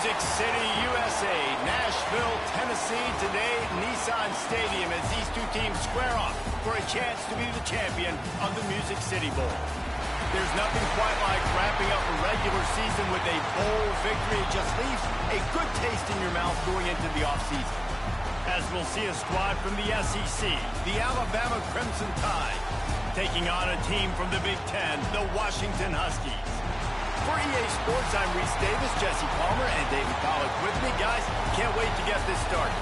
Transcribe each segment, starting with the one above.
Music City, USA, Nashville, Tennessee, today at Nissan Stadium as these two teams square off for a chance to be the champion of the Music City Bowl. There's nothing quite like wrapping up a regular season with a bowl victory. It just leaves a good taste in your mouth going into the offseason. As we'll see a squad from the SEC, the Alabama Crimson Tide, taking on a team from the Big Ten, the Washington Huskies. For EA Sports, I'm Reese Davis, Jesse Palmer, and David Pollack with me. Guys, can't wait to get this started.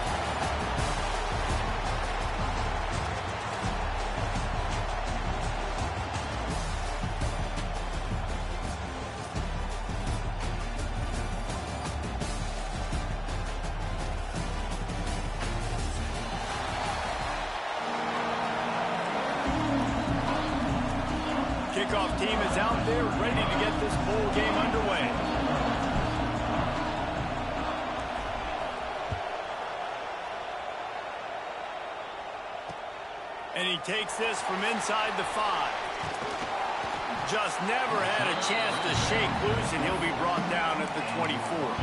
Kickoff team is out there ready to get this bowl game underway. And he takes this from inside the 5. Just never had a chance to shake loose, and he'll be brought down at the 24.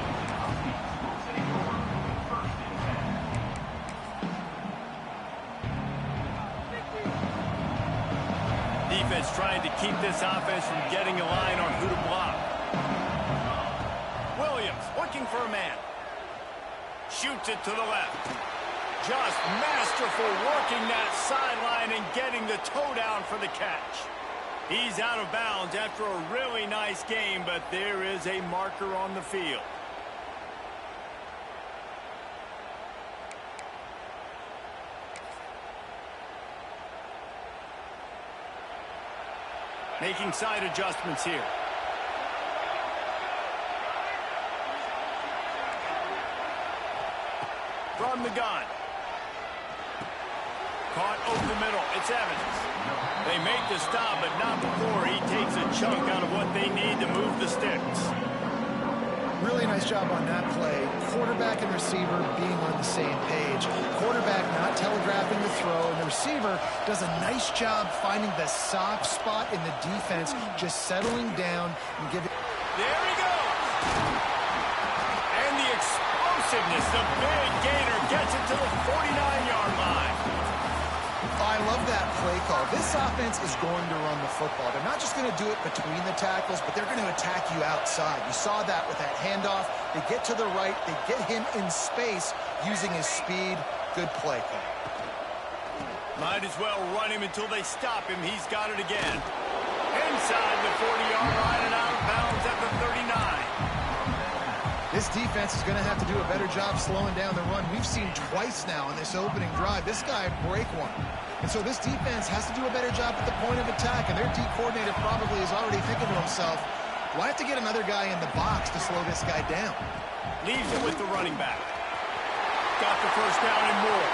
Defense trying to keep this offense from getting a line on who to block. Williams looking for a man. Shoots it to the left. Just masterful working that sideline and getting the toe down for the catch. He's out of bounds after a really nice game, but there is a marker on the field. Making side adjustments here. From the gun. Caught over the middle. It's Evans. They make the stop, but not before he takes a chunk out of what they need to move the sticks. Really nice job on that play. Quarterback and receiver being on the same page. Quarterback not telegraphing the throw, and the receiver does a nice job finding the soft spot in the defense, just settling down and giving. There he goes! And the explosiveness, the big gainer gets it to the 49-yard line. I love that play call. This offense is going to run the football. They're not just going to do it between the tackles, but they're going to attack you outside. You saw that with that handoff. They get to the right. They get him in space using his speed. Good play call. Might as well run him until they stop him. He's got it again. Inside the 40-yard line and out of bounds at the 39. This defense is going to have to do a better job slowing down the run. We've seen twice now in this opening drive. This guy break one. And so this defense has to do a better job at the point of attack. And their D coordinator probably is already thinking to himself, well, I have to get another guy in the box to slow this guy down. Leaves it with the running back. Got the first down and more.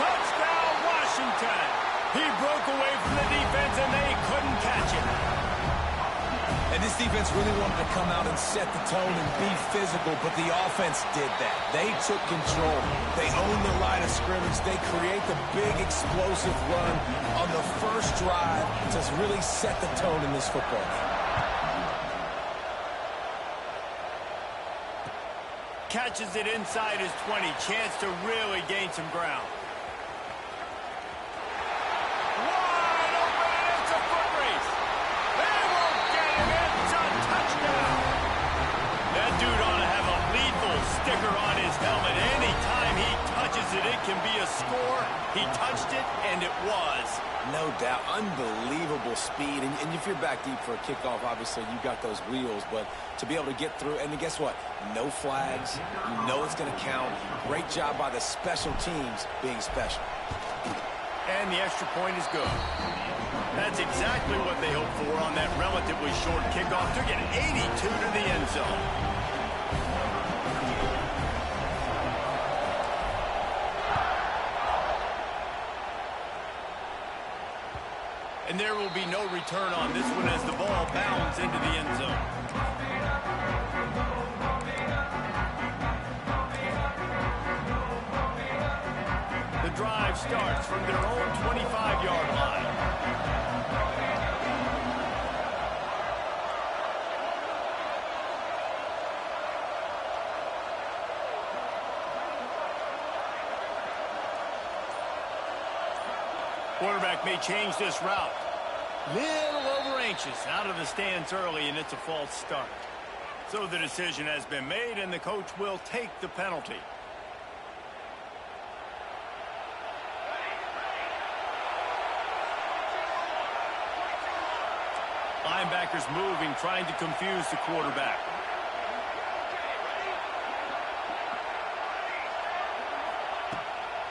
Touchdown, Washington. He broke away from the defense, and they couldn't catch him. And this defense really wanted to come out and set the tone and be physical, but the offense did that. They took control. They owned the line of scrimmage. They create the big explosive run on the first drive to really set the tone in this football game. Catches it inside his 20. Chance to really gain some ground. Wide open, and it's a foot race. They won't get him. It's a touchdown. That dude ought to have a lethal sticker on his helmet. Anytime he touches it, it can be a score. He touched it, and it was. No doubt. Unbelievable speed. And if you're back deep for a kickoff, obviously you've got those wheels. But to be able to get through, and guess what? No flags. You know it's going to count. Great job by the special teams being special. And the extra point is good. That's exactly what they hoped for on that relatively short kickoff. Took it 82 to the end zone. And there will be no return on this one as the ball bounds into the end zone. The drive starts from their own 25-yard line. Quarterback may change this route. Little over anxious, out of the stands early, and it's a false start. So the decision has been made, and the coach will take the penalty. Linebackers moving, trying to confuse the quarterback.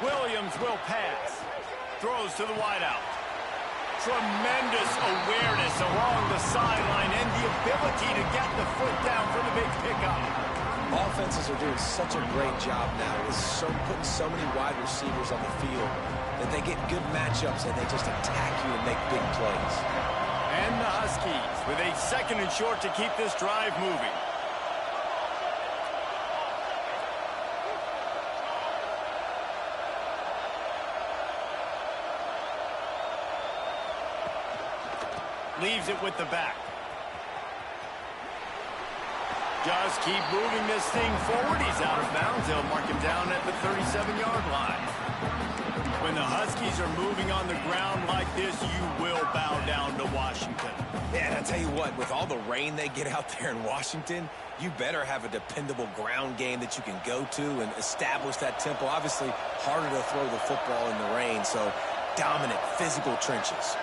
Williams will pass. Throws to the wideout. Tremendous awareness along the sideline and the ability to get the foot down for the big pickup. Offenses are doing such a great job now with putting so many wide receivers on the field that they get good matchups and they just attack you and make big plays. And the Huskies with a 2nd and short to keep this drive moving. Leaves it with the back. Just keep moving this thing forward. He's out of bounds. They'll mark him down at the 37-yard line. When the Huskies are moving on the ground like this, you will bow down to Washington. Yeah, and I tell you what, with all the rain they get out there in Washington, you better have a dependable ground game that you can go to and establish that tempo. Obviously, harder to throw the football in the rain, so dominant, physical trenches.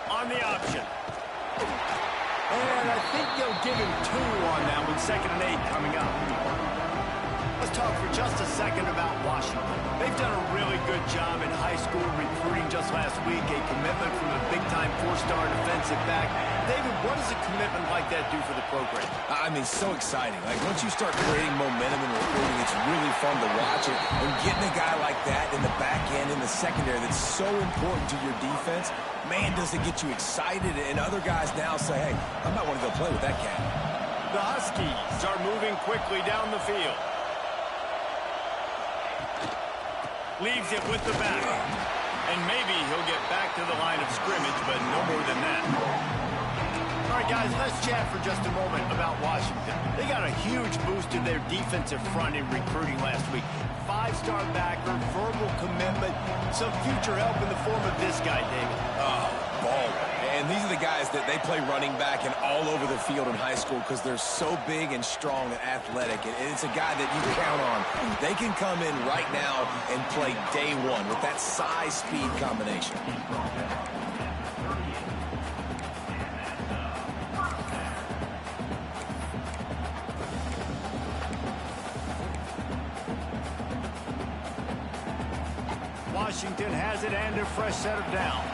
On the option. And I think they'll give him 2 on that one. 2nd and 8 coming up. Let's talk for just a second about Washington. They've done a really good job in high school recruiting just last week. A commitment from a big-time 4-star defensive back. David, what does a commitment like that do for the program? I mean, so exciting. Like, once you start creating momentum in recruiting, it's really fun to watch it. And getting a guy like that in the back end, in the secondary, that's so important to your defense, man, does it get you excited. And other guys now say, hey, I might want to go play with that cat. The Huskies are moving quickly down the field. Leaves it with the back. And maybe he'll get back to the line of scrimmage, but no more than that. All right, guys, let's chat for just a moment about Washington. They got a huge boost to their defensive front in recruiting last week. 5-star backer, verbal commitment, some future help in the form of this guy, David. Oh, baller. And these are the guys that they play running back and all over the field in high school because they're so big and strong and athletic. And it's a guy that you count on. They can come in right now and play day one with that size-speed combination. Washington has it and a fresh set of downs.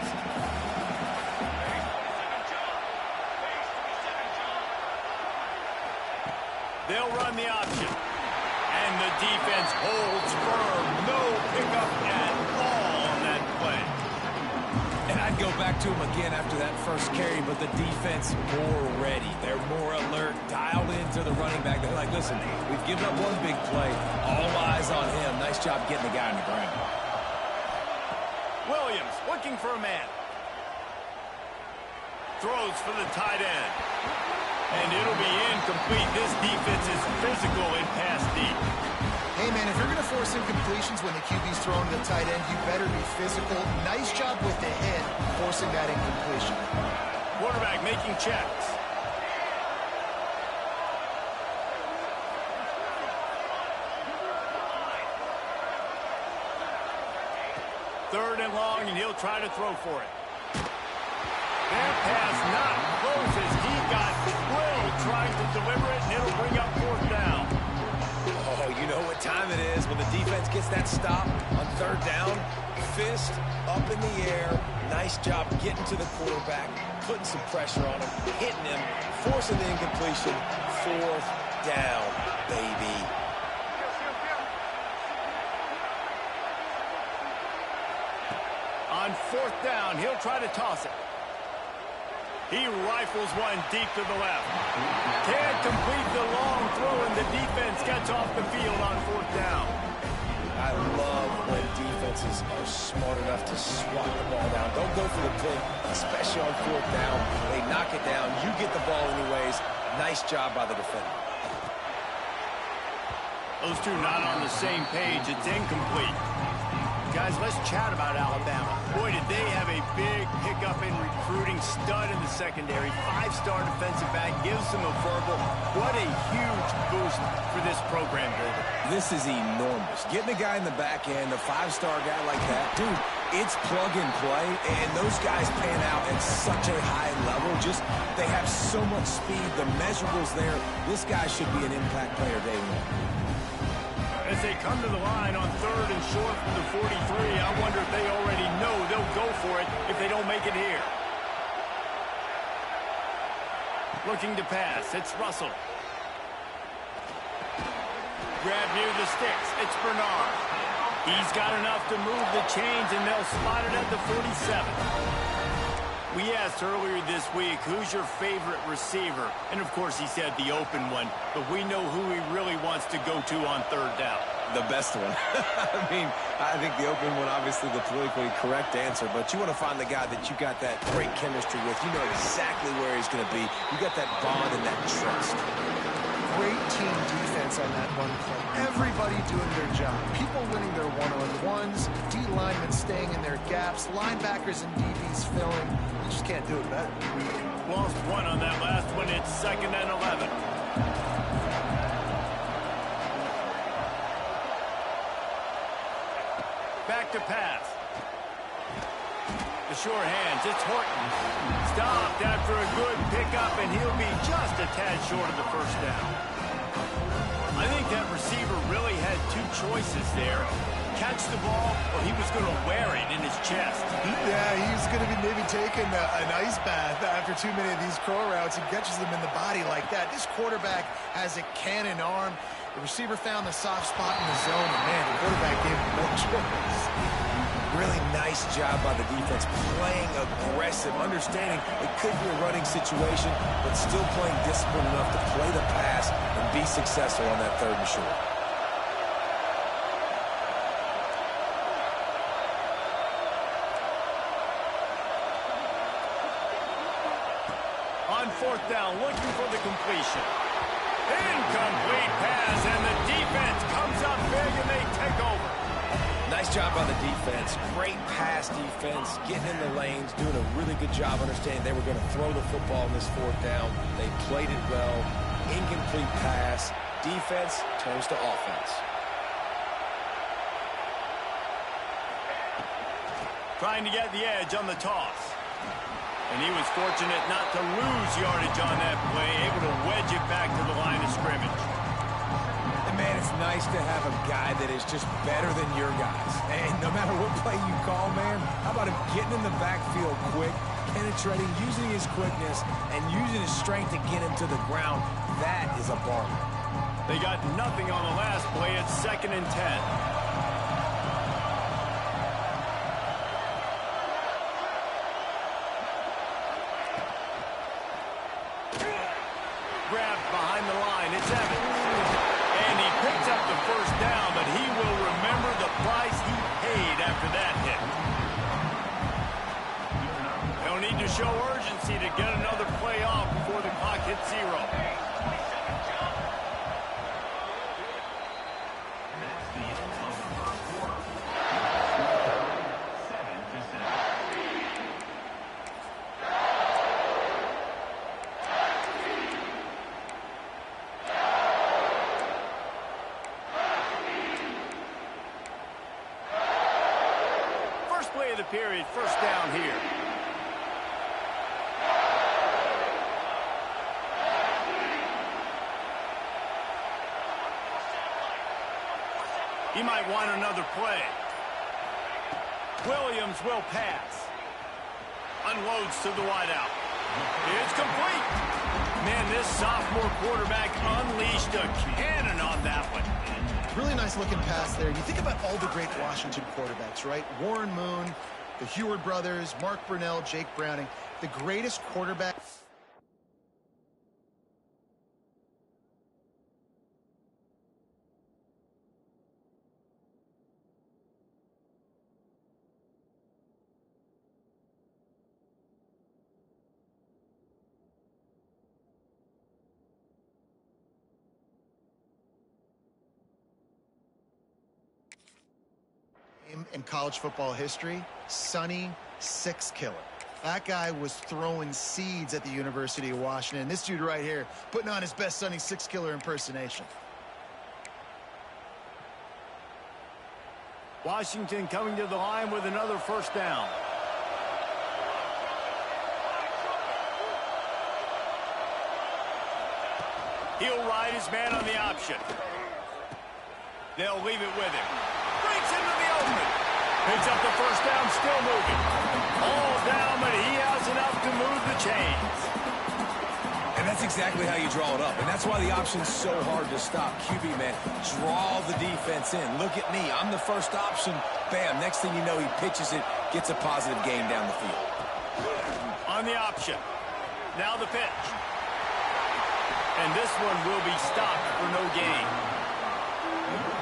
They'll run the option. And the defense holds firm. No pickup at all on that play. And I'd go back to him again after that first carry, but the defense more ready. They're more alert, dialed into the running back. They're like, listen, we've given up one big play. All eyes on him. Nice job getting the guy on the ground. Williams looking for a man. Throws for the tight end. And it'll be incomplete. This defense is physical in pass deep. Hey, man, if you're going to force incompletions when the QB's throwing to the tight end, you better be physical. Nice job with the hit, forcing that incompletion. Quarterback making checks. Third and long, and he'll try to throw for it. That pass not close as he got drilled trying to deliver it, and it'll bring up 4th down. Oh, you know what time it is when the defense gets that stop on 3rd down. Fist up in the air. Nice job getting to the quarterback, putting some pressure on him, hitting him, forcing the incompletion. 4th down, baby. On 4th down, he'll try to toss it. He rifles one deep to the left. Can't complete the long throw, and the defense gets off the field on 4th down. I love when defenses are smart enough to swat the ball down. Don't go for the pick, especially on 4th down. They knock it down. You get the ball anyways. Nice job by the defender. Those two not on the same page. It's incomplete. Guys, let's chat about Alabama. Boy, did they have a big pickup in recruiting. Stud in the secondary. 5-star defensive back. Gives them a verbal. What a huge boost for this program, David. This is enormous. Getting a guy in the back end, a 5-star guy like that, dude, it's plug and play, and those guys pan out at such a high level. Just, they have so much speed. The measurables there. This guy should be an impact player day one. As they come to the line on 3rd and short from the 43, I wonder if they already know they'll go for it if they don't make it here. Looking to pass. It's Russell. Grab near the sticks. It's Bernard. He's got enough to move the chains, and they'll spot it at the 47. We asked earlier this week, who's your favorite receiver? And, of course, he said the open one. But we know who he really wants to go to on 3rd down. The best one. I mean, I think the open one, obviously the politically correct answer, but you want to find the guy that you got that great chemistry with. You know exactly where he's going to be. You got that bond and that trust. Great team defense on that one play. Everybody doing their job. People winning their one-on-ones, D linemen staying in their gaps, linebackers and DBs filling. You just can't do it better. Lost one on that last one. It's 2nd and 11. Back to pass. The short hands. It's Horton. Stopped after a good pickup, and he'll be just a tad short of the 1st down. I think that receiver really had 2 choices there. Catch the ball, or he was going to wear it in his chest. Yeah, he's going to be maybe taking an ice bath after too many of these curl routes. He catches them in the body like that. This quarterback has a cannon arm. The receiver found the soft spot in the zone, and man, the quarterback gave him no choice. Really nice job by the defense, playing aggressive, understanding it could be a running situation, but still playing disciplined enough to play the pass and be successful on that 3rd and short. On 4th down, looking for the completion. Incomplete pass, and the defense comes up big, and they take over. Nice job by the defense. Great pass defense, getting in the lanes, doing a really good job understanding they were going to throw the football in this 4th down. They played it well. Incomplete pass. Defense turns to offense. Trying to get the edge on the toss. And he was fortunate not to lose yardage on that play, able to wedge it back to the line of scrimmage. And man, it's nice to have a guy that is just better than your guys. And no matter what play you call, man, how about him getting in the backfield quick, penetrating, using his quickness, and using his strength to get him to the ground. That is a baller. They got nothing on the last play. It's 2nd and 10. Grabbed behind the line. It's Evans. And he picks up the 1st down, but he will remember the price he paid after that hit. They'll need to show urgency to get another play off before the clock hits 0. Play of the period, 1st down here. He might want another play. Williams will pass. Unloads to the wideout. It's complete. Man, this sophomore quarterback unleashed a cannon on that one. Really nice looking pass there. You think about all the great Washington quarterbacks, right? Warren Moon, the Heward brothers, Mark Brunell, Jake Browning. The greatest quarterback. name in college football history, Sonny Six Killer. That guy was throwing seeds at the University of Washington. This dude right here putting on his best Sonny Six Killer impersonation. Washington coming to the line with another first down. He'll ride his man on the option. They'll leave it with him. Breaks into the open. Picks up the first down, still moving. All down, but he has enough to move the chains. And that's exactly how you draw it up. And that's why the option's so hard to stop. QB, man, draw the defense in. Look at me. I'm the first option. Bam. Next thing you know, he pitches it, gets a positive gain down the field. On the option. Now the pitch. And this one will be stopped for no gain.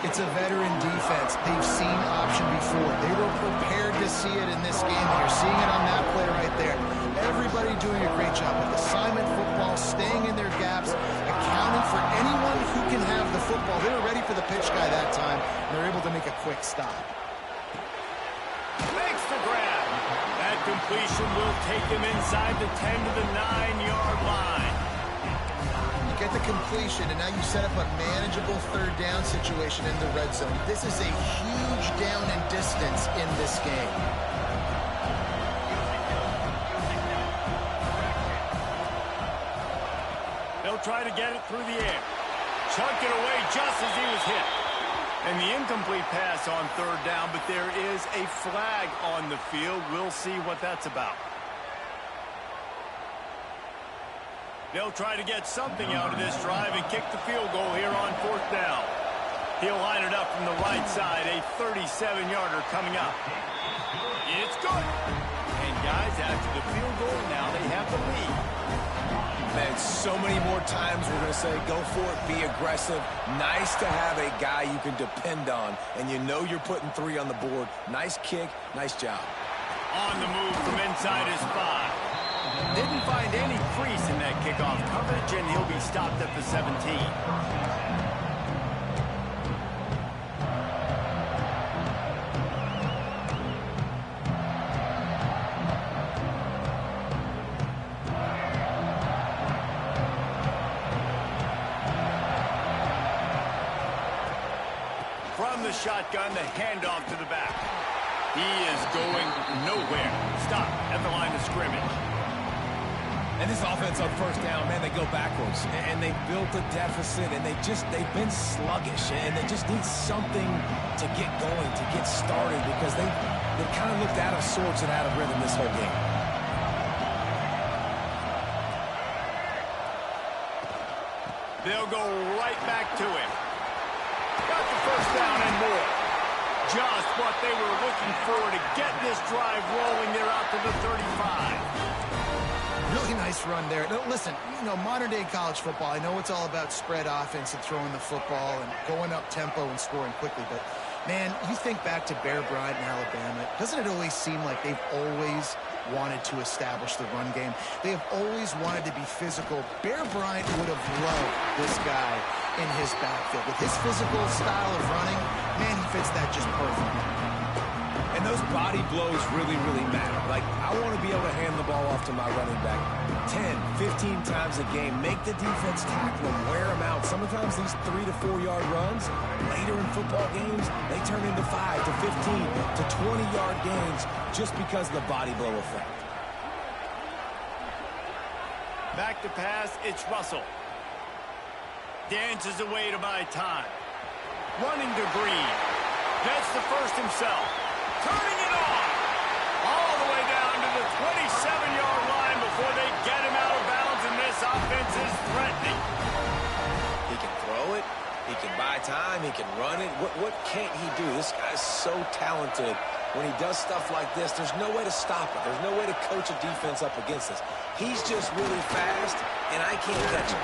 It's a veteran defense. They've seen option before. They were prepared to see it in this game. You're seeing it on that play right there. Everybody doing a great job with assignment football, staying in their gaps, accounting for anyone who can have the football. They were ready for the pitch guy that time, and they're able to make a quick stop. Makes the grab. That completion will take him inside the 10 to the 9-yard line. Get the completion, and now you set up a manageable third down situation in the red zone. This is a huge down in distance in this game. They'll try to get it through the air. Chuck it away just as he was hit. And the incomplete pass on third down, but there is a flag on the field. We'll see what that's about. They'll try to get something out of this drive and kick the field goal here on fourth down. He'll line it up from the right side, a 37-yarder coming up. It's good. And guys, after the field goal, now they have the lead. Man, so many more times we're going to say, go for it, be aggressive. Nice to have a guy you can depend on, and you know you're putting 3 on the board. Nice kick, nice job. On the move from inside his 5. Didn't find any crease in that kickoff coverage, and he'll be stopped at the 17. From the shotgun, the handoff to the back. He is going nowhere. Stop at the line of scrimmage. And this offense on first down, man, they go backwards. And they built a deficit, and they've been sluggish. And they just need something to get going, to get started, because they've kind of looked out of sorts and out of rhythm this whole game. They'll go right back to him. Got the first down and more. Just what they were looking for to get this drive rolling. They're out to the 35. Really nice run there. Now, listen, you know, modern-day college football, I know it's all about spread offense and throwing the football and going up tempo and scoring quickly, but, man, you think back to Bear Bryant in Alabama, doesn't it always seem like they've always wanted to establish the run game? They have always wanted to be physical. Bear Bryant would have loved this guy in his backfield. With his physical style of running, man, he fits that just perfectly. And those body blows really, really matter. Like, I want to be able to hand the ball off to my running back 10, 15 times a game. Make the defense tackle them, wear them out. Sometimes these 3 to 4 yard runs, later in football games, they turn into 5 to 15 to 20-yard gains just because of the body blow effect. Back to pass, it's Russell. Dances away to buy time. Running to Green. Gets the first himself. Turning it on. All the way down to the 27-yard line before they get him out of bounds, and this offense is threatening. He can throw it. He can buy time. He can run it. What can't he do? This guy's so talented. When he does stuff like this, there's no way to stop it. There's no way to coach a defense up against this. He's just really fast, and I can't catch him.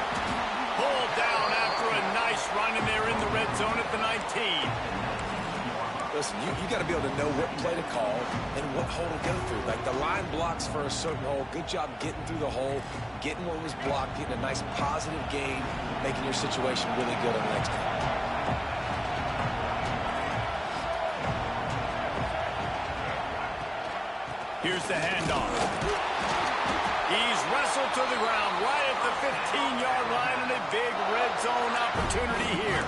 Pulled down after a nice run, and they're in the red zone at the 19. Listen, you got to be able to know what play to call and what hole to go through. Like, the line blocks for a certain hole. Good job getting through the hole, getting what was blocked, getting a nice positive gain, making your situation really good on the next game. Here's the handoff. He's wrestled to the ground right at the 15-yard line, and a big red zone opportunity here.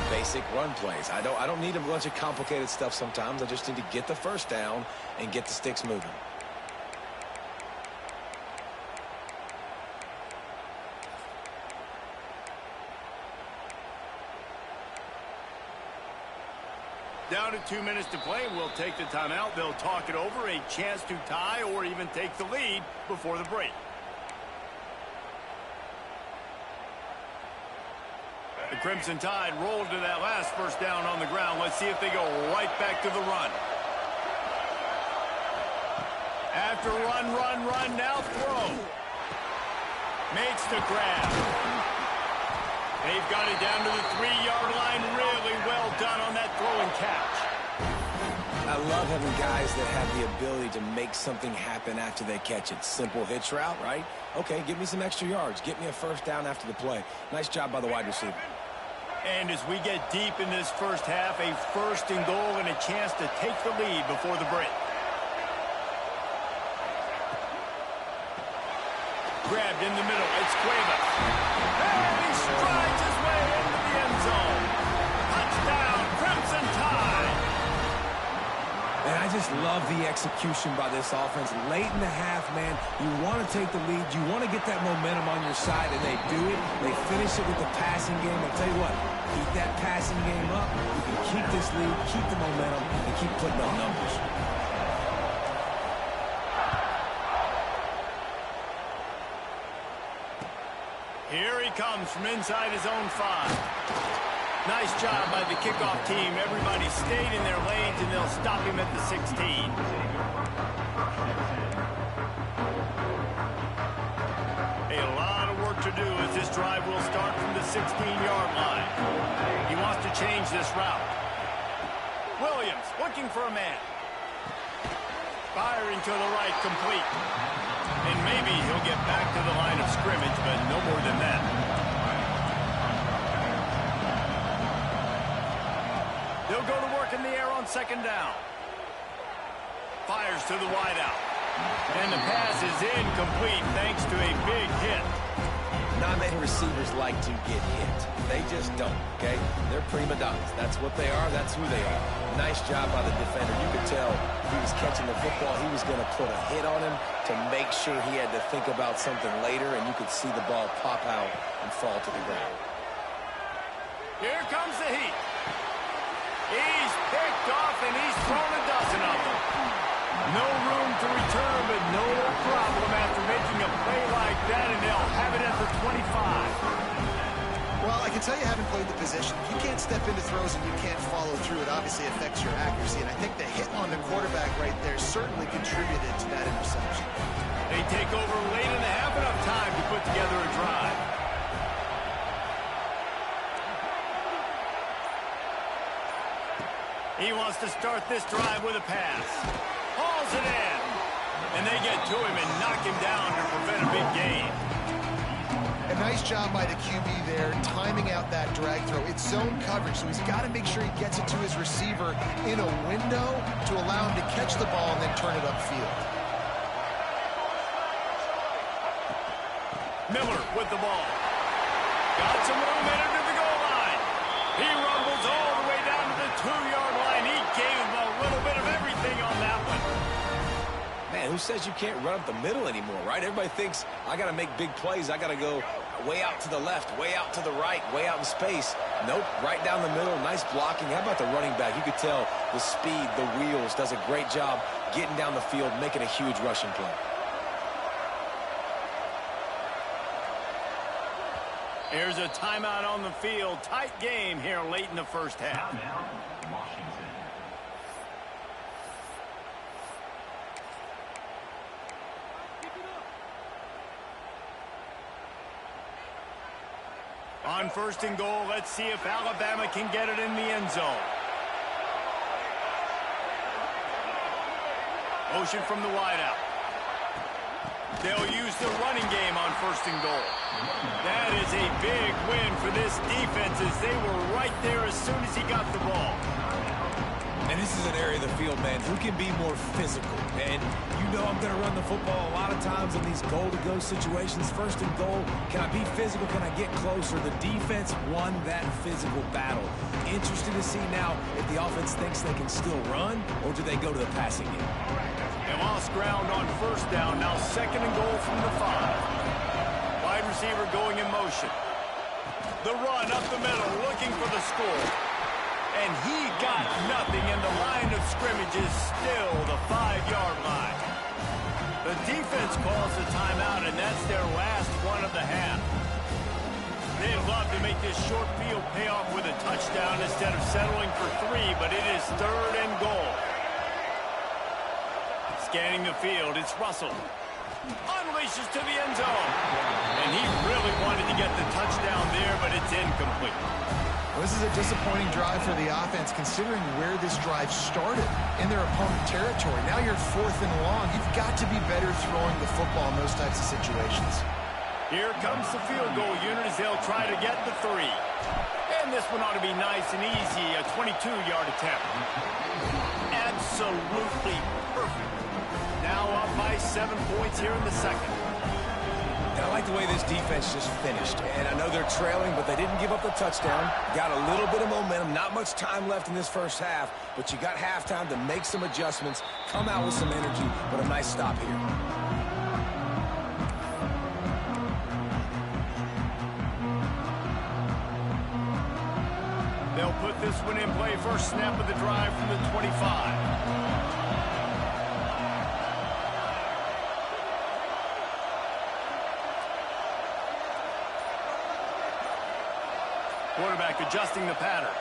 Basic run plays. I don't need a bunch of complicated stuff sometimes. I just need to get the first down and get the sticks moving. Down to 2 minutes to play. We'll take the timeout. They'll talk it over. A chance to tie or even take the lead before the break. The Crimson Tide rolled to that last first down on the ground. Let's see if they go right back to the run. After run, now throw. Makes the grab. They've got it down to the 3-yard line. Really well done on that throw and catch. I love having guys that have the ability to make something happen after they catch it. Simple hitch route, right? Okay, give me some extra yards. Get me a first down after the play. Nice job by the wide receiver. And as we get deep in this first half, a first and goal and a chance to take the lead before the break. Grabbed in the middle. It's Cuevas. And he strides his way into the end zone. Touchdown, Crimson Tide. And I just love the execution by this offense. Late in the half, man, you want to take the lead. You want to get that momentum on your side, and they do it. They finish it with the passing game. I'll tell you what, keep that passing game up. You can keep this lead, keep the momentum, and keep putting up numbers. Here he comes from inside his own 5. Nice job by the kickoff team. Everybody stayed in their lanes, and they'll stop him at the 16. A lot of work to do as this drive will start from the 16-yard line. He wants to change this route. Williams looking for a man. Firing to the right, complete. And maybe he'll get back to the line of scrimmage, but no more than that. They'll go to work in the air on second down. Fires to the wideout. And the pass is incomplete thanks to a big hit. Not many receivers like to get hit. They just don't, okay? They're prima donnas. That's what they are. That's who they are. Nice job by the defender. You could tell he was catching the football. He was going to put a hit on him to make sure he had to think about something later, and you could see the ball pop out and fall to the ground. Here comes the heat. He's picked off, and he's thrown a dozen of them. No room to return, but no problem after making a play like that, and they'll have it at the 25. Well, I can tell you haven't played the position. If you can't step into throws and you can't follow through, it obviously affects your accuracy. And I think the hit on the quarterback right there certainly contributed to that interception. They take over late in the half, enough time to put together a drive. He wants to start this drive with a pass. Hauls it in. And they get to him and knock him down to prevent a big gain. A nice job by the QB there, timing out that drag throw. It's zone coverage, so he's got to make sure he gets it to his receiver in a window to allow him to catch the ball and then turn it upfield. Miller with the ball. Got some room headed to the goal line. He rumbles all the way down to the 2-yard line. He gave him a little bit of everything on that one. Man, who says you can't run up the middle anymore, right? Everybody thinks I got to make big plays. I got to go way out to the left, way out to the right, way out in space. Nope, right down the middle. Nice blocking. How about the running back? You could tell the speed, the wheels, does a great job getting down the field, making a huge rushing play. Here's a timeout on the field. Tight game here late in the first half. On first and goal, let's see if Alabama can get it in the end zone. Motion from the wideout. They'll use the running game on first and goal. That is a big win for this defense as they were right there as soon as he got the ball. And this is an area of the field, man, who can be more physical. And you know I'm going to run the football a lot of times in these goal-to-go situations. First and goal, can I be physical? Can I get closer? The defense won that physical battle. Interested to see now if the offense thinks they can still run, or do they go to the passing game? They lost ground on first down. Now second and goal from the 5. Wide receiver going in motion. The run up the middle, looking for the score. And he got nothing, and the line of scrimmage is still the 5-yard line. The defense calls a timeout, and that's their last one of the half. They'd love to make this short field pay off with a touchdown instead of settling for 3, but it is third and goal. Scanning the field, it's Russell. Unleashes to the end zone. And he really wanted to get the touchdown there, but it's incomplete. This is a disappointing drive for the offense, considering where this drive started in their opponent territory. Now you're 4th and long. You've got to be better throwing the football in those types of situations. Here comes the field goal unit as they'll try to get the 3. And this one ought to be nice and easy, a 22-yard attempt. Absolutely perfect. Now up by 7 points here in the second. And I like the way this defense just finished. And I know they're trailing, but they didn't give up the touchdown. Got a little bit of momentum. Not much time left in this first half, but you got halftime to make some adjustments, come out with some energy, but a nice stop here. They'll put this one in play. First snap of the drive from the 25. Quarterback adjusting the pattern.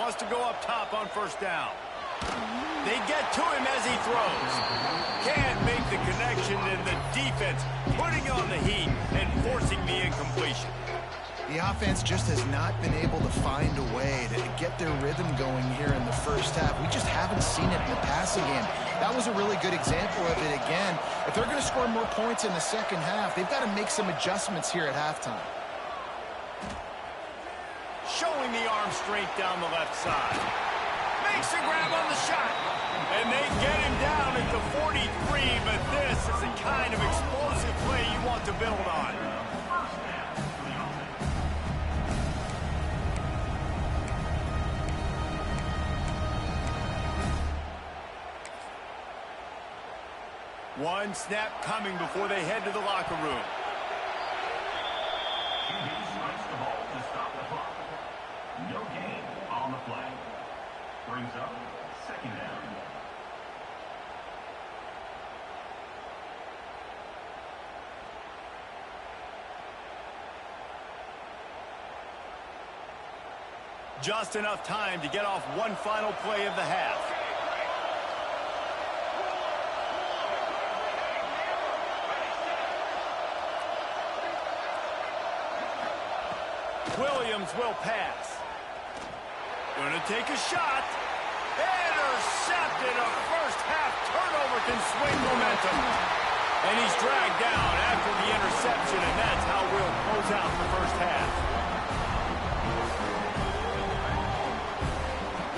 Wants to go up top on first down. They get to him as he throws. Can't make the connection, and the defense putting on the heat and forcing the incompletion. The offense just has not been able to find a way to get their rhythm going here in the first half. We just haven't seen it in the passing game. That was a really good example of it again. If they're going to score more points in the second half, they've got to make some adjustments here at halftime. Showing the arm strength down the left side. Makes a grab on the shot. And they get him down at the 43, but this is the kind of explosive play you want to build on. One snap coming before they head to the locker room. No gain on the play. Brings up second down. Just enough time to get off one final play of the half. Williams will pass. Gonna take a shot. Intercepted. A first half turnover can swing momentum. And he's dragged down after the interception, and that's how we'll close out the first half.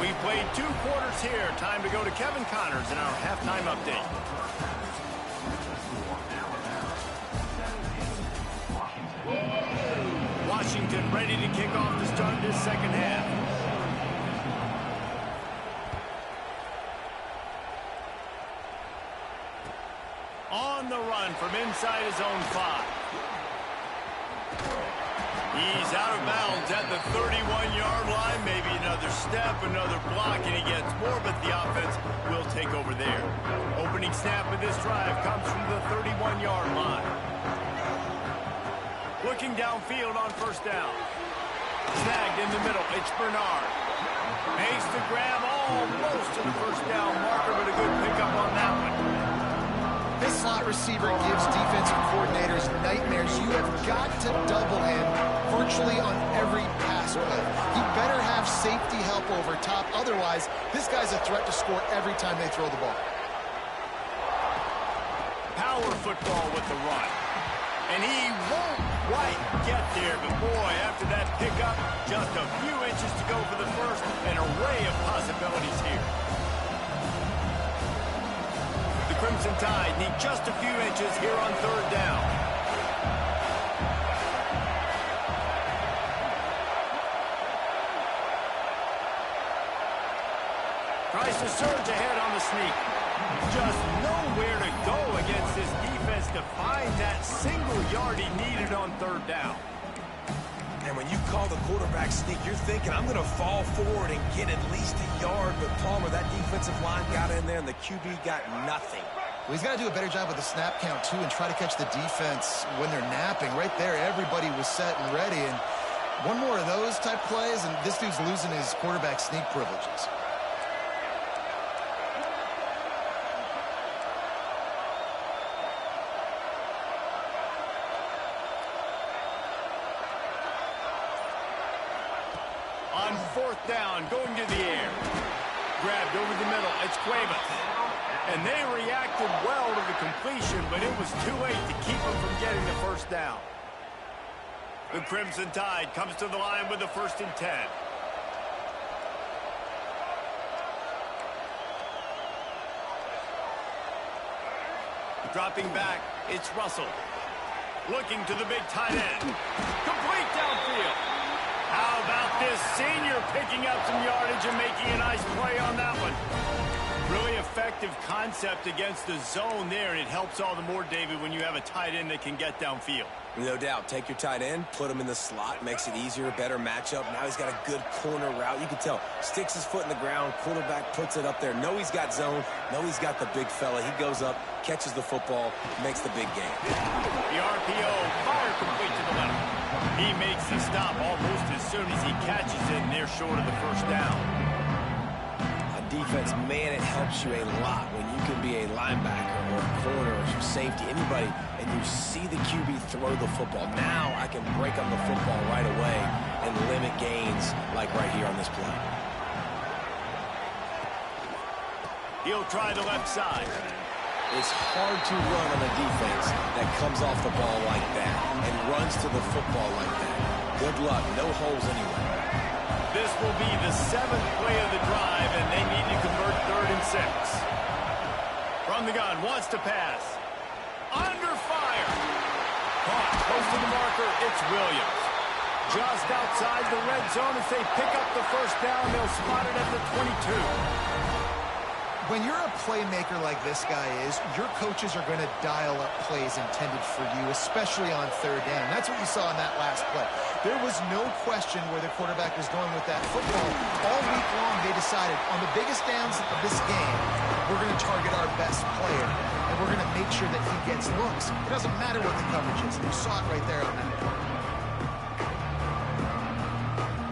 We played 2 quarters here. Time to go to Kevin Connors in our halftime update. Washington ready to kick off to start this second half. On the run from inside his own 5. He's out of bounds at the 31-yard line. Maybe another step, another block, and he gets more, but the offense will take over there. Opening snap of this drive comes from the 31-yard line. Looking downfield on first down. Snagged in the middle. It's Bernard. Makes the grab almost to the first down marker, but a good pickup on that one. This slot receiver gives defensive coordinators nightmares. You have got to double him virtually on every pass play. He better have safety help over top. Otherwise, this guy's a threat to score every time they throw the ball. Power football with the run. And he won't quite get there, but boy, after that pickup, just a few inches to go for the first, an array of possibilities Crimson Tide need just a few inches here on third down. Tries to surge ahead on the sneak. Just nowhere to go against this defense to find that single yard he needed on third down. And when you call the quarterback sneak, you're thinking, I'm going to fall forward and get at least a yard. But Palmer, that defensive line got in there, and the QB got nothing. Well, he's got to do a better job with the snap count, too, and try to catch the defense when they're napping. Right there, everybody was set and ready. And one more of those type plays, and this dude's losing his quarterback sneak privileges. On fourth down, going to the air. Grabbed over the middle. It's Cuevas. And they reacted well to the completion, but it was too late to keep them from getting the first down. The Crimson Tide comes to the line with the 1st and 10. Dropping back, it's Russell. Looking to the big tight end. Complete downfield. How about this senior picking up some yardage and making a nice play on that one? Really effective concept against the zone there, and it helps all the more, David, when you have a tight end that can get downfield. No doubt. Take your tight end, put him in the slot, makes it easier, better matchup. Now he's got a good corner route. You can tell, sticks his foot in the ground, quarterback puts it up there. Know he's got zone, know he's got the big fella. He goes up, catches the football, makes the big game. The RPO, fire complete to the left. He makes the stop almost as soon as he catches it, and they're short of the first down. Defense, man, it helps you a lot when you can be a linebacker or a corner or safety, anybody, and you see the QB throw the football. Now I can break up the football right away and limit gains like right here on this play. He'll try the left side. It's hard to run on a defense that comes off the ball like that and runs to the football like that. Good luck. No holes anywhere. This will be the 7th play of the drive, and they need to convert 3rd and 6. From the gun, wants to pass. Under fire. Caught, close to the marker, it's Williams. Just outside the red zone as they pick up the first down. They'll spot it at the 22. When you're a playmaker like this guy is, your coaches are going to dial up plays intended for you, especially on 3rd down. That's what you saw in that last play. There was no question where the quarterback was going with that football. All week long, they decided on the biggest downs of this game, we're going to target our best player, and we're going to make sure that he gets looks. It doesn't matter what the coverage is. You saw it right there on that play.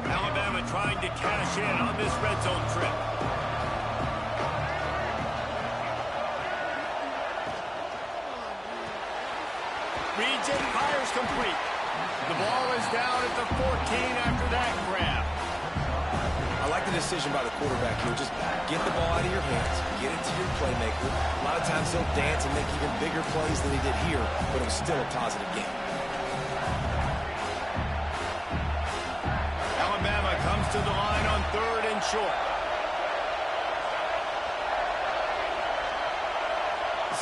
Alabama trying to cash in on this red zone trip. Reads it, fires complete. The ball is down at the 14 after that grab. I like the decision by the quarterback here. Just get the ball out of your hands, get it to your playmaker. A lot of times he'll dance and make even bigger plays than he did here, but it was still a positive game. Alabama comes to the line on 3rd and short.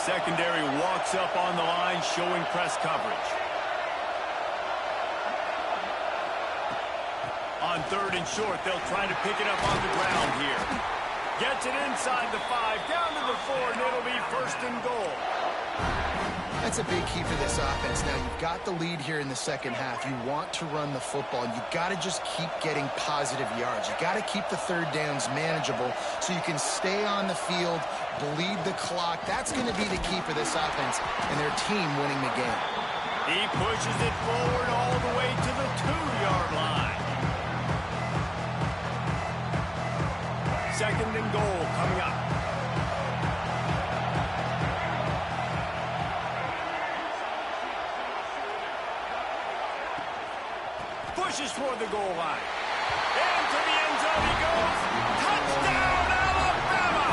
Secondary walks up on the line, showing press coverage. On 3rd and short, they'll try to pick it up on the ground here. Gets it inside the 5, down to the 4, and it'll be 1st and goal. That's a big key for this offense. Now, you've got the lead here in the second half. You want to run the football. You've got to just keep getting positive yards. You've got to keep the 3rd downs manageable so you can stay on the field, bleed the clock. That's going to be the key for this offense and their team winning the game. He pushes it forward all the way to the 2-yard line. 2nd and goal coming up. Pushes toward the goal line. Into the end zone he goes. Touchdown, Alabama!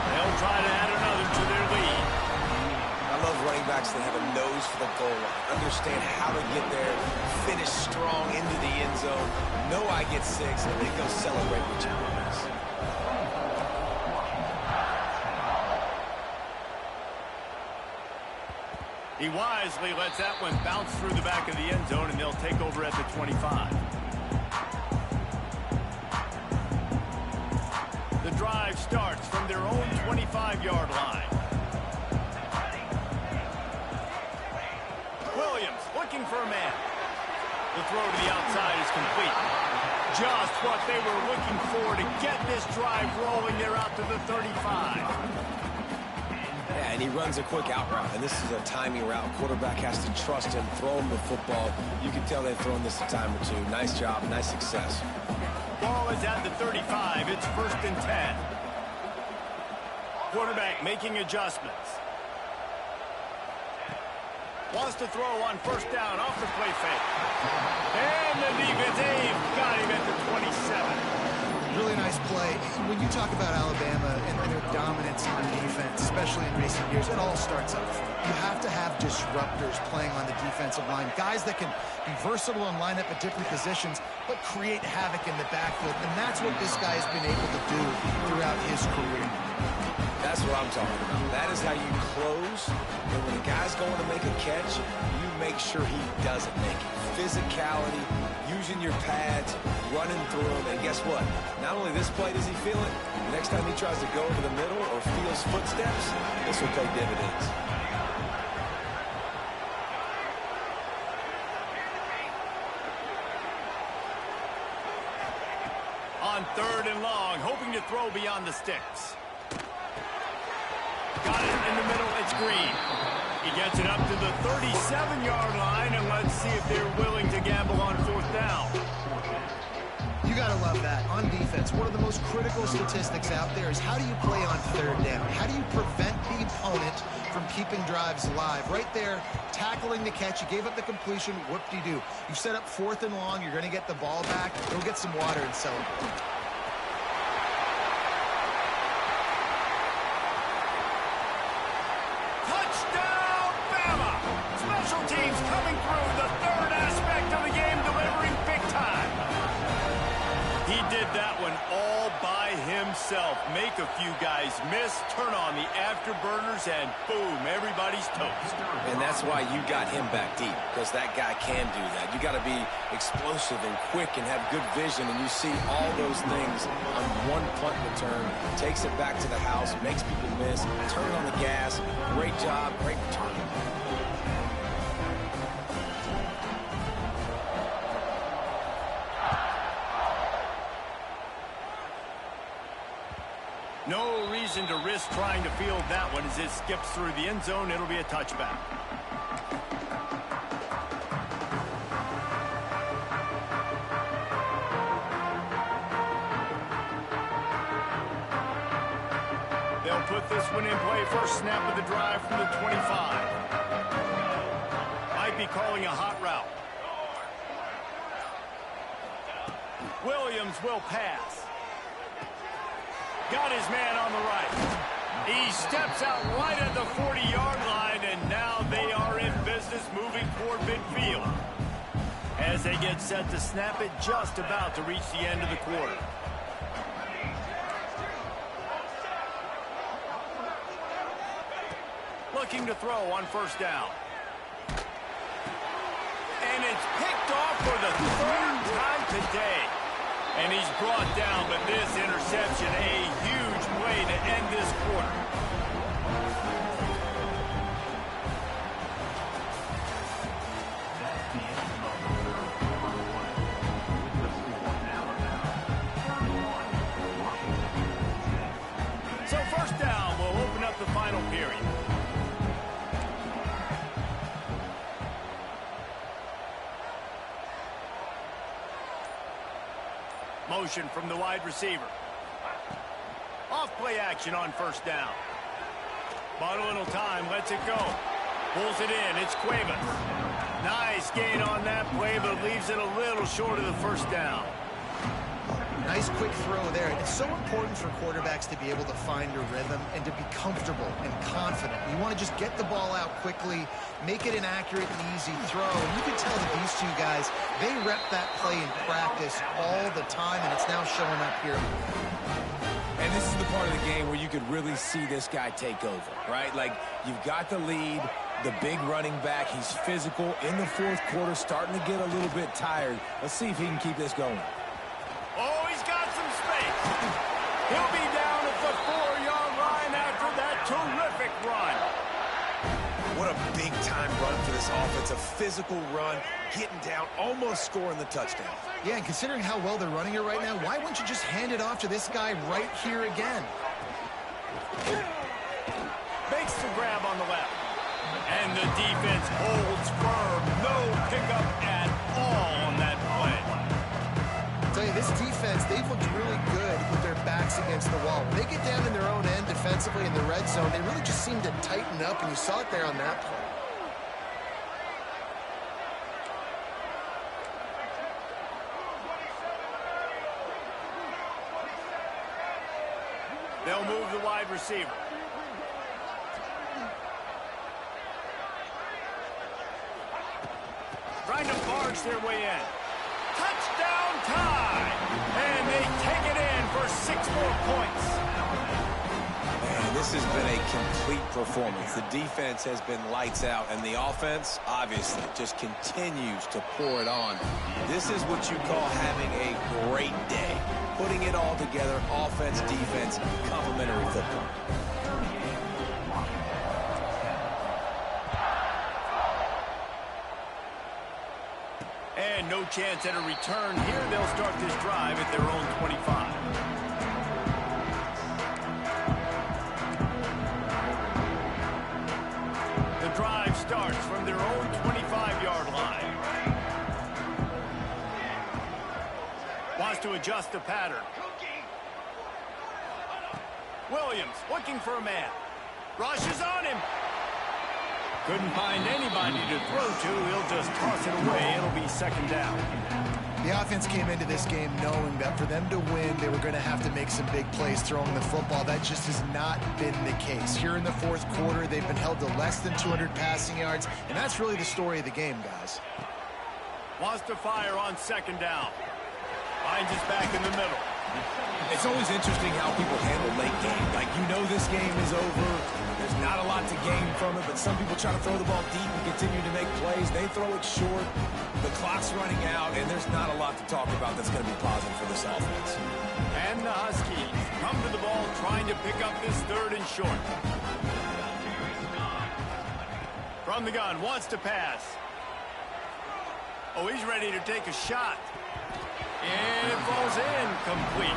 They'll try to add another to their lead. I love running backs that have a nose for the goal line. Understand how to get there, finish strong into the end zone. Know I get 6, and then go celebrate with your boys. He wisely lets that one bounce through the back of the end zone, and they'll take over at the 25. The drive starts from their own 25-yard line. Williams looking for a man. The throw to the outside is complete. Just what they were looking for to get this drive rolling. They're out to the 35. Yeah, and he runs a quick out route, and this is a timing route. Quarterback has to trust him, throw him the football. You can tell they've thrown this a time or two. Nice job, nice success. Ball is at the 35. It's 1st and 10. Quarterback making adjustments. Wants to throw on 1st down off the play fake. And the defense got him at the 27. Really nice play. When you talk about Alabama and their dominance on defense, especially in recent years, it all starts up front. You have to have disruptors playing on the defensive line, guys that can be versatile and line up at different positions, but create havoc in the backfield. And that's what this guy has been able to do throughout his career. That's what I'm talking about. That is how you close. And when a guy's going to make a catch, you make sure he doesn't make it. Physicality, using your pads, running through them. And guess what? Not only this play does he feel it, the next time he tries to go over the middle or feels footsteps, this will pay dividends. On 3rd and long, hoping to throw beyond the sticks. Got it in the middle. It's Green. He gets it up to the 37-yard line, and let's see if they're willing to gamble on 4th down. You got to love that. On defense, one of the most critical statistics out there is how do you play on 3rd down? How do you prevent the opponent from keeping drives alive? Right there, tackling the catch. You gave up the completion. Whoop-de-doo. You set up 4th and long. You're going to get the ball back. Go get some water and celebrate. Teams coming through, the 3rd aspect of the game, delivering big time. He did that one all by himself. Make a few guys miss, turn on the afterburners, and boom, everybody's toast. And that's why you got him back deep, because that guy can do that. You got to be explosive and quick and have good vision, and you see all those things on one punt return. Takes it back to the house, makes people miss, turn on the gas. Great job, great return. No reason to risk trying to field that one as it skips through the end zone. It'll be a touchback. They'll put this one in play. First snap of the drive from the 25. Might be calling a hot route. Williams will pass. Got his man on the right. He steps out right at the 40-yard line, and now they are in business moving toward midfield. As they get set to snap it, just about to reach the end of the quarter. Looking to throw on 1st down. And it's picked off for the 3rd time today. And he's brought down, but this interception, a huge play to end this quarter. So 1st down will open up the final period. Motion from the wide receiver. Off play action on 1st down. Bought a little time, lets it go. Pulls it in, it's Cuevas. Nice gain on that play, but leaves it a little short of the 1st down. Nice quick throw there. It's so important for quarterbacks to be able to find a rhythm and to be comfortable and confident. You want to just get the ball out quickly, make it an accurate and easy throw. And you can tell that these two guys, they rep that play in practice all the time, and it's now showing up here. And this is the part of the game where you could really see this guy take over, right? Like, you've got the lead, The big running back, he's physical in the fourth quarter, starting to get a little bit tired. Let's see if he can keep this going. Oh, he's got some space. He'll be down at the 4-yard line after that terrific run. What a big-time run for this offense. A physical run, getting down, almost scoring the touchdown. Yeah, and considering how well they're running it right now, why wouldn't you just hand it off to this guy right here again? Makes the grab on the left. And the defense holds firm. No pickup at all on that play. I'll tell you, this defense, they've looked really good with their backs against the wall. When they get down in their own end defensively in the red zone, they really just seem to tighten up, and you saw it there on that play. They'll move the wide receiver. Trying to barge their way in. Touchdown tie! And they take it in for 6 more points. Man, this has been a complete performance. The defense has been lights out, and the offense, obviously, just continues to pour it on. This is what you call having a great day. Putting it all together, offense, defense, complementary football. And no chance at a return here. They'll start this drive at their own 25. The drive starts from their own 25-yard line. Wants to adjust the pattern. Williams looking for a man. Rushes on him. Couldn't find anybody to throw to. He'll just toss it away. It'll be second down. The offense came into this game knowing that for them to win, they were going to have to make some big plays throwing the football. That just has not been the case. Here in the fourth quarter, they've been held to less than 200 passing yards, and that's really the story of the game, guys. Wants to fire on second down. Finds his back in the middle. It's always interesting how people handle late game. Like, you know this game is over. There's not a lot to gain from it, but some people try to throw the ball deep and continue to make plays. They throw it short. The clock's running out, and there's not a lot to talk about that's going to be positive for this offense. And the Huskies come to the ball trying to pick up this third and short. From the gun, wants to pass. Oh, he's ready to take a shot. And it falls in complete.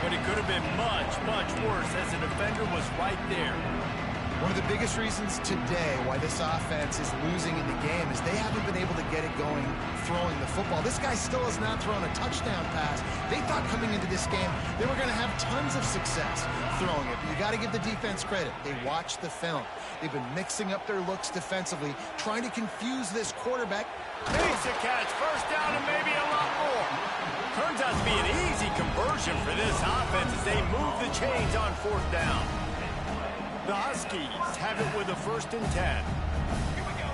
But it could have been much, much worse as the defender was right there. One of the biggest reasons today why this offense is losing in the game is they haven't been able to get it going throwing the football. This guy still has not thrown a touchdown pass. They thought coming into this game they were going to have tons of success throwing it. But you got to give the defense credit. They watched the film. They've been mixing up their looks defensively, trying to confuse this quarterback. Makes a catch, first down, and maybe a lot more. Turns out to be an easy conversion for this offense as they move the chains on fourth down. The Huskies have it with a 1st and 10. Here we go.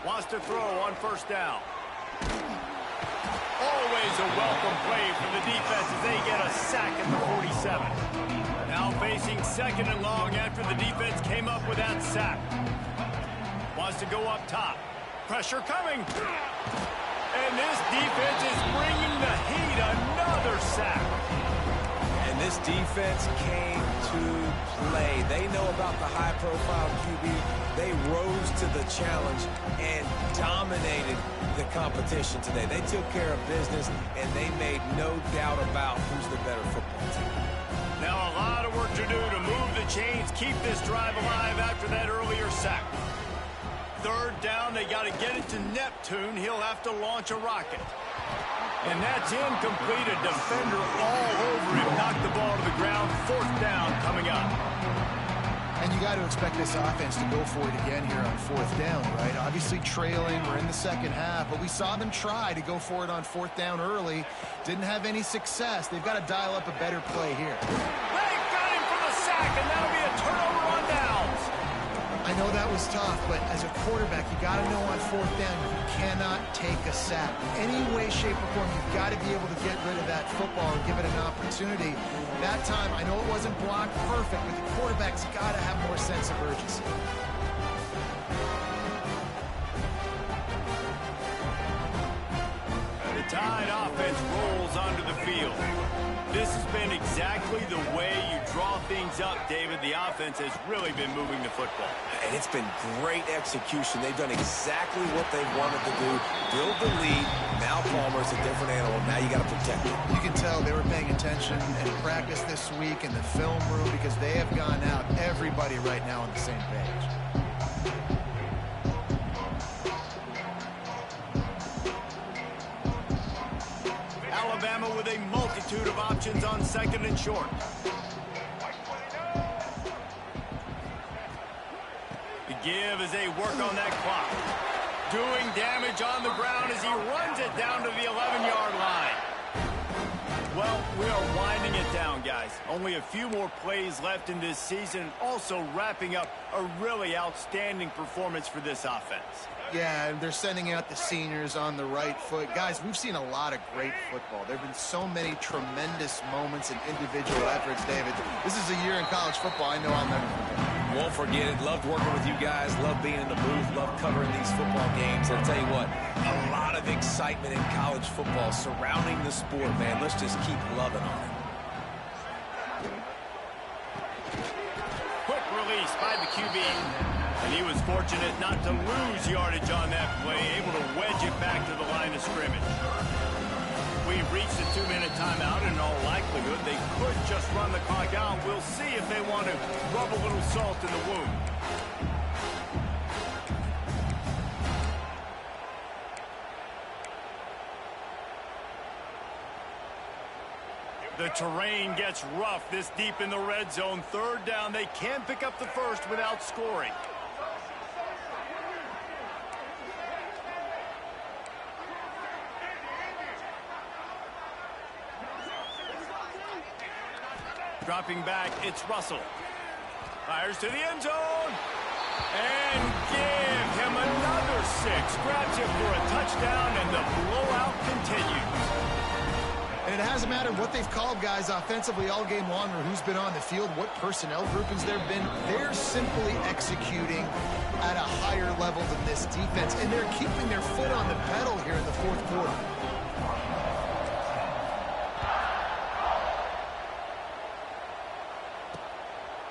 Wants to throw on first down. Always a welcome play for the defense as they get a sack at the 47. Now facing 2nd and long after the defense came up with that sack. Wants to go up top. Pressure coming. And this defense is bringing the heat. Another sack. And this defense came to play. They know about the high-profile QB. They rose to the challenge and dominated the competition today. They took care of business, and they made no doubt about who's the better football team. Now a lot of work to do to move the chains, keep this drive alive after that earlier sack. 3rd down, they got to get it to Neptune. He'll have to launch a rocket. And that's incomplete. A defender all over him. Knocked the ball to the ground. 4th down coming up. And you got to expect this offense to go for it again here on 4th down, right? Obviously trailing. We're in the second half, but we saw them try to go for it on 4th down early. Didn't have any success. They've got to dial up a better play here. They got him for the sack, and that'll be a turnover on downs. I know that was tough, but as a quarterback, you got to know on fourth down, you cannot take a sack. Any way, shape, or form, you've got to be able to get rid of that football and give it an opportunity. That time, I know it wasn't blocked perfect, but the quarterback's got to have more sense of urgency. The Tide offense rolls onto the field. This has been exactly the way you draw things up, David. The offense has really been moving the football. And it's been great execution. They've done exactly what they wanted to do. Build the lead. Now Palmer's a different animal. Now you got to protect it. You can tell they were paying attention and practice this week in the film room because they have gone out, everybody right now on the same page. Alabama with a multitude of options on second and short. The give as they work on that clock. Doing damage on the ground as he runs it down to the 11-yard line. Well, we are winding it down, guys. Only a few more plays left in this season. Also wrapping up a really outstanding performance for this offense. Yeah, and they're sending out the seniors on the right foot. Guys, we've seen a lot of great football. There have been so many tremendous moments and individual efforts, David. This is a year in college football I know I'll never forget. Won't forget it. Loved working with you guys. Loved being in the booth. Loved covering these football games. And I'll tell you what, a lot of excitement in college football surrounding the sport, man. Let's just keep loving on it. Quick release by the QB. And he was fortunate not to lose yardage on that play, able to wedge it back to the line of scrimmage. We've reached the 2-minute timeout, and in all likelihood, they could just run the clock out. We'll see if they want to rub a little salt in the wound. The terrain gets rough this deep in the red zone. Third down, they can pick up the first without scoring. Dropping back, it's Russell. Fires to the end zone. And give him another 6. Grabs him for a touchdown, and the blowout continues. And it hasn't mattered what they've called, guys, offensively all game long or who's been on the field, what personnel groupings there have been. They're simply executing at a higher level than this defense, and they're keeping their foot on the pedal here in the fourth quarter.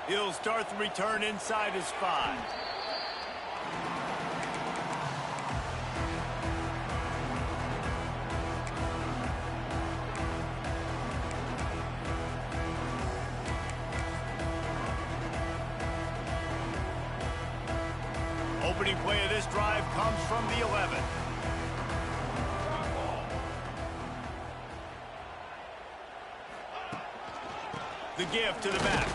He'll start the return inside his 5. Opening play of this drive comes from the 11. The give to the back.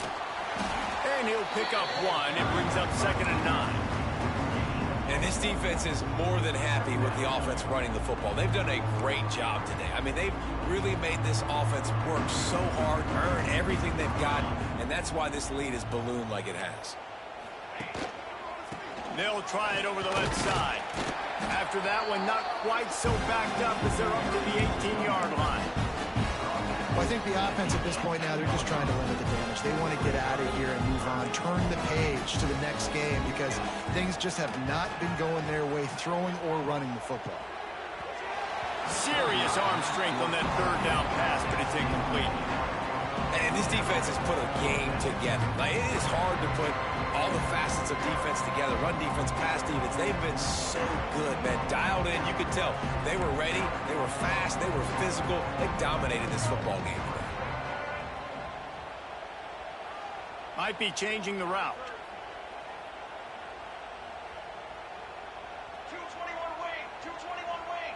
And he'll pick up 1. It brings up 2nd and 9. And this defense is more than happy with the offense running the football. They've done a great job today. I mean, they've really made this offense work so hard, earn everything they've got, and that's why this lead is ballooned like it has. They'll try it over the left side. After that one, not quite so backed up as they're up to the 18-yard line. Well, I think the offense at this point now, they're just trying to limit the damage. They want to get out of here and move on, turn the page to the next game because things just have not been going their way, throwing or running the football. Serious arm strength on that third down pass, but it's incomplete. And this defense has put a game together. Like, it is hard to put all the facets of defense together. Run defense, pass defense. They've been so good, man. Dialed in. You could tell they were ready. They were fast. They were physical. They dominated this football game today. Might be changing the route. 221 wing, 221 wing.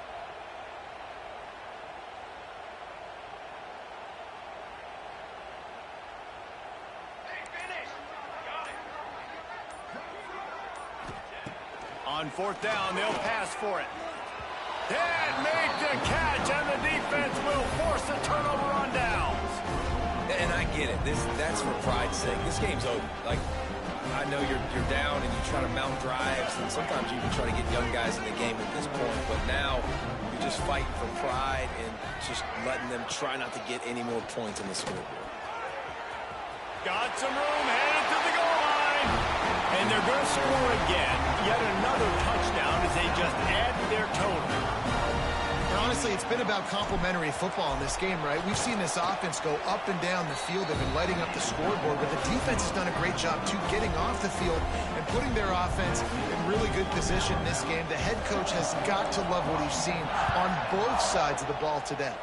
Hey, finish. Got it. On fourth down, they'll pass for it. Dad made the catch, and the defense will force the turnover on downs. And I get it. That's for pride's sake. This game's over. Like, I know you're down and you try to mount drives, and sometimes you even try to get young guys in the game at this point, but now you're just fighting for pride and just letting them try not to get any more points on the scoreboard. Got some room, headed to the goal line. And they're going to score again. Yet another touchdown as they just add to their total. And honestly, it's been about complementary football in this game, right? We've seen this offense go up and down the field. They've been lighting up the scoreboard, but the defense has done a great job, too, getting off the field and putting their offense in really good position in this game. The head coach has got to love what he's seen on both sides of the ball today.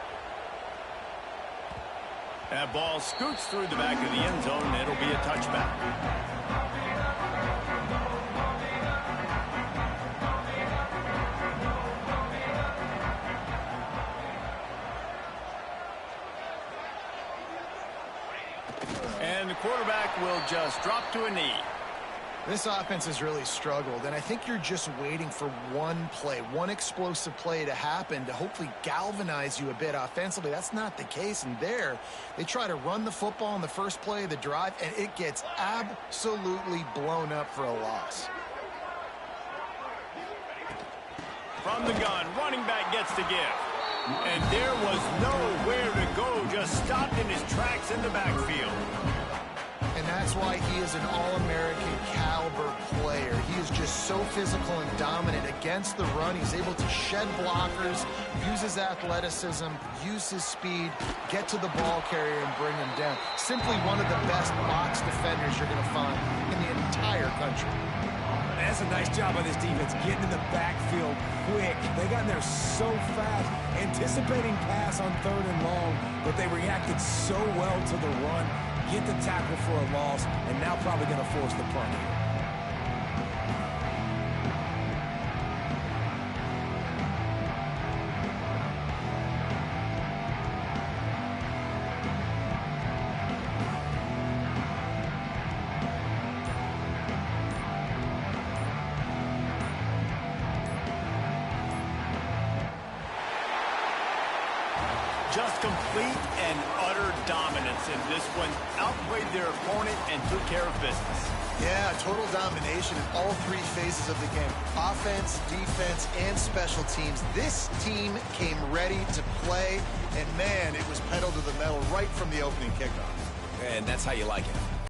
That ball scoots through the back of the end zone, and it'll be a touchback. And the quarterback will just drop to a knee. This offense has really struggled, and I think you're just waiting for one play, one explosive play to happen to hopefully galvanize you a bit offensively. That's not the case, and there they try to run the football in the first play of the drive, and it gets absolutely blown up for a loss. From the gun, running back gets to give. And there was nowhere to go, just stopped in his tracks in the backfield. And that's why he is an All-American caliber player. He is just so physical and dominant against the run. He's able to shed blockers, use his athleticism, use his speed, get to the ball carrier and bring him down. Simply one of the best box defenders you're going to find in the entire country. That's a nice job by this defense, getting in the backfield quick. They got in there so fast, anticipating pass on 3rd and long, but they reacted so well to the run, get the tackle for a loss, and now probably going to force the punt here. Just complete and utter dominance in this one. Outplayed their opponent and took care of business. Yeah, total domination in all three phases of the game. Offense, defense, and special teams. This team came ready to play, and man, it was pedal to the metal right from the opening kickoff. And that's how you like it.